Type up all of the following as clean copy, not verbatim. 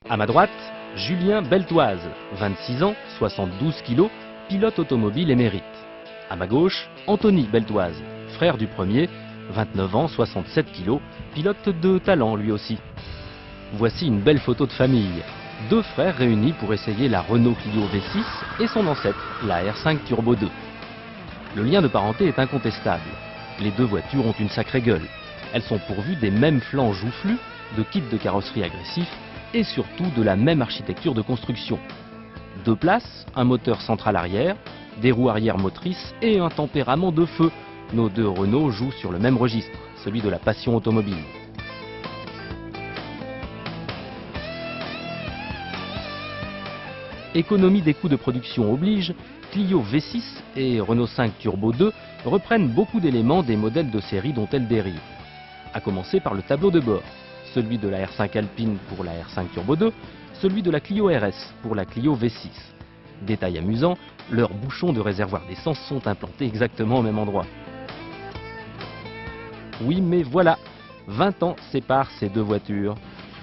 À ma droite, Julien Beltoise, 26 ans, 72 kg, pilote automobile émérite. À ma gauche, Anthony Beltoise, frère du premier, 29 ans, 67 kg, pilote de talent lui aussi. Voici une belle photo de famille. Deux frères réunis pour essayer la Renault Clio V6 et son ancêtre, la R5 Turbo 2. Le lien de parenté est incontestable. Les deux voitures ont une sacrée gueule. Elles sont pourvues des mêmes flancs joufflus, de kits de carrosserie agressifs et surtout de la même architecture de construction. Deux places, un moteur central arrière, des roues arrière motrices et un tempérament de feu. Nos deux Renault jouent sur le même registre, celui de la passion automobile. Économie des coûts de production oblige, Clio V6 et Renault 5 Turbo 2 reprennent beaucoup d'éléments des modèles de série dont elles dérivent. À commencer par le tableau de bord, celui de la R5 Alpine pour la R5 Turbo 2, celui de la Clio RS pour la Clio V6. Détail amusant, leurs bouchons de réservoir d'essence sont implantés exactement au même endroit. Oui, mais voilà, 20 ans séparent ces deux voitures.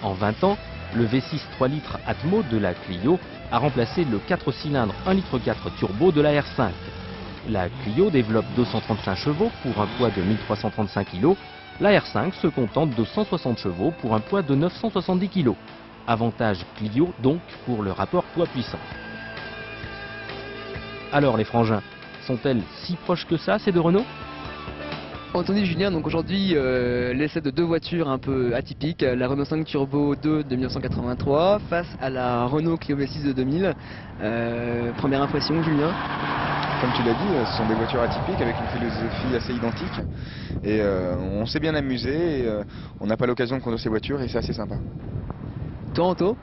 En 20 ans, le V6 3 litres Atmo de la Clio a remplacé le 4 cylindres 1,4 litre turbo de la R5. La Clio développe 235 chevaux pour un poids de 1335 kg. La R5 se contente de 160 chevaux pour un poids de 970 kg. Avantage Clio donc pour le rapport poids-puissance. Alors les frangins, sont-elles si proches que ça ces deux Renault ? Anthony, Julien, donc aujourd'hui l'essai de deux voitures un peu atypiques, la Renault 5 Turbo 2 de 1983 face à la Renault Clio V6 de 2000. Première impression, Julien? Comme tu l'as dit, ce sont des voitures atypiques avec une philosophie assez identique et on s'est bien amusé et, on n'a pas l'occasion de conduire ces voitures et c'est assez sympa. Toi, Anto?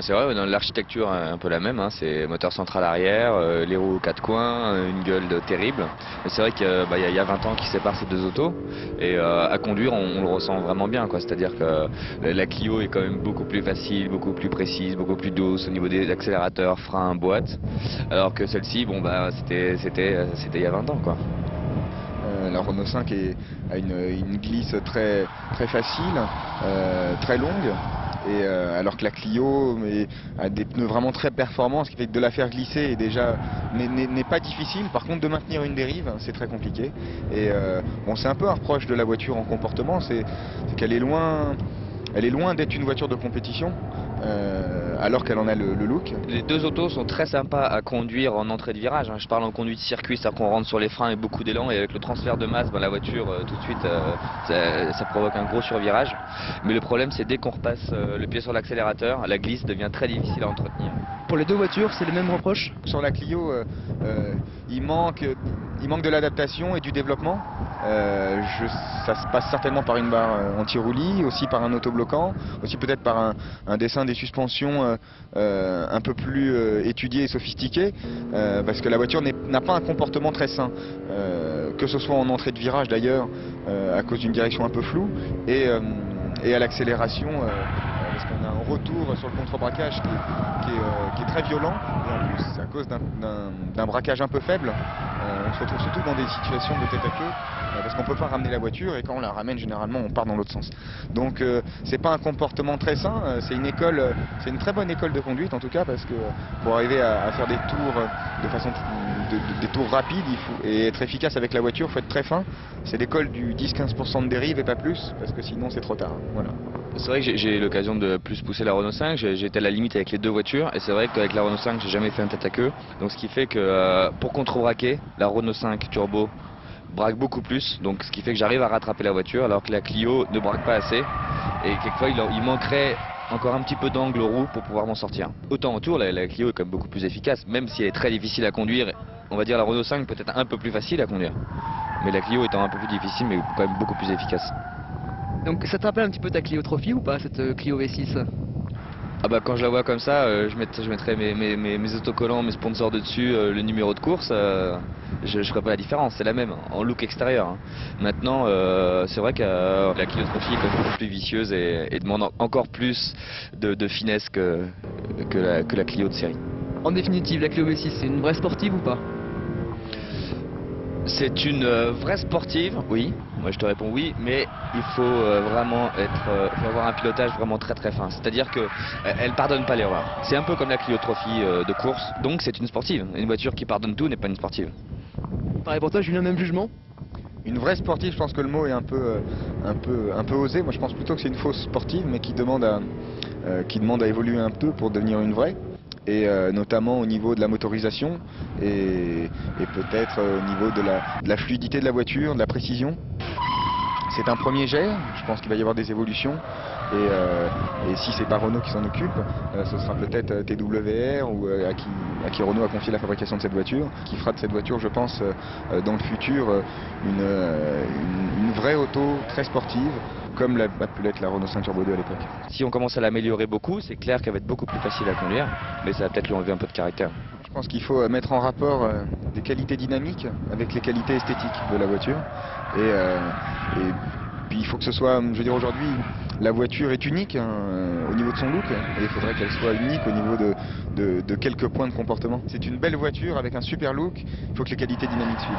C'est vrai, dans l'architecture un peu la même, hein, c'est moteur central arrière, les roues aux quatre coins, une gueule terrible. Mais c'est vrai qu'il y a 20 ans qui séparent ces deux autos et à conduire on le ressent vraiment bien, quoi. C'est-à-dire que la Clio est quand même beaucoup plus facile, beaucoup plus précise, beaucoup plus douce au niveau des accélérateurs, freins, boîte. Alors que celle-ci, c'était il y a 20 ans, quoi. La Renault 5 a une glisse très facile, très longue. Et alors que la Clio a des pneus vraiment très performants, ce qui fait que de la faire glisser n'est pas difficile. Par contre, de maintenir une dérive, c'est très compliqué. Et bon, c'est un peu un reproche de la voiture en comportement, c'est qu'elle est loin d'être une voiture de compétition, alors qu'elle en a le look. Les deux autos sont très sympas à conduire en entrée de virage, hein. Je parle en conduite circuit, c'est-à-dire qu'on rentre sur les freins avec beaucoup d'élan et avec le transfert de masse, la voiture tout de suite ça provoque un gros survirage. Mais le problème c'est dès qu'on repasse le pied sur l'accélérateur, la glisse devient très difficile à entretenir. Pour les deux voitures, c'est les mêmes reproches? Sur la Clio, il manque de l'adaptation et du développement. Ça se passe certainement par une barre anti-roulis, aussi par un autobloquant, aussi peut-être par un dessin des suspensions un peu plus étudié et sophistiqué, parce que la voiture n'a pas un comportement très sain, que ce soit en entrée de virage d'ailleurs, à cause d'une direction un peu floue, et à l'accélération, parce qu'on a un retour sur le contre-braquage qui est très violent, et en plus à cause d'un braquage un peu faible, on se retrouve surtout dans des situations de tête à queue, parce qu'on ne peut pas ramener la voiture et quand on la ramène généralement on part dans l'autre sens. Donc c'est pas un comportement très sain, c'est une très bonne école de conduite en tout cas, parce que pour arriver à faire des tours des tours rapides et être efficace avec la voiture, il faut être très fin. C'est l'école du 10-15% de dérive et pas plus, parce que sinon c'est trop tard. Voilà. C'est vrai que j'ai eu l'occasion de plus pousser la Renault 5, j'ai été à la limite avec les deux voitures et c'est vrai qu'avec la Renault 5 j'ai jamais fait un tête à queue. Donc ce qui fait que pour contre-braquer, la Renault 5 Turbo braque beaucoup plus, donc ce qui fait que j'arrive à rattraper la voiture alors que la Clio ne braque pas assez et quelquefois il manquerait encore un petit peu d'angle roue pour pouvoir m'en sortir. Autant en tour, la Clio est quand même beaucoup plus efficace, même si elle est très difficile à conduire. On va dire la Renault 5 peut-être un peu plus facile à conduire, mais la Clio étant un peu plus difficile mais quand même beaucoup plus efficace. Donc ça te rappelle un petit peu ta Clio Trophy ou pas, cette Clio V6? Ah bah quand je la vois comme ça, je mettrais mes autocollants, mes sponsors de dessus, le numéro de course, je ferais pas la différence, c'est la même, en look extérieur, hein. Maintenant, c'est vrai que la Clio Trophy est quand même beaucoup plus vicieuse et demande encore plus de finesse que la Clio de série. En définitive, la Clio V6, c'est une vraie sportive ou pas? C'est une vraie sportive, oui. Moi je te réponds oui, mais il faut vraiment faut avoir un pilotage vraiment très très fin. C'est-à-dire que elle pardonne pas l'erreur. C'est un peu comme la Clio Trophy de course, donc c'est une sportive. Une voiture qui pardonne tout n'est pas une sportive. Pareil pour toi, Julien, même jugement? Une vraie sportive, je pense que le mot est un peu osé. Moi, je pense plutôt que c'est une fausse sportive, mais qui demande à évoluer un peu pour devenir une vraie. Et notamment au niveau de la motorisation et peut-être au niveau de la fluidité de la voiture, de la précision. C'est un premier jet, je pense qu'il va y avoir des évolutions. Et si c'est pas Renault qui s'en occupe, ce sera peut-être TWR ou à qui Renault a confié la fabrication de cette voiture, qui fera de cette voiture, je pense, dans le futur, une vraie auto très sportive, comme a pu l'être la Renault 5 Turbo 2 à l'époque. Si on commence à l'améliorer beaucoup, c'est clair qu'elle va être beaucoup plus facile à conduire, mais ça va peut-être lui enlever un peu de caractère. Je pense qu'il faut mettre en rapport des qualités dynamiques avec les qualités esthétiques de la voiture. Et puis il faut que ce soit, je veux dire aujourd'hui, la voiture est unique au niveau de son look, et il faudrait qu'elle soit unique au niveau de quelques points de comportement. C'est une belle voiture avec un super look, il faut que les qualités dynamiques suivent.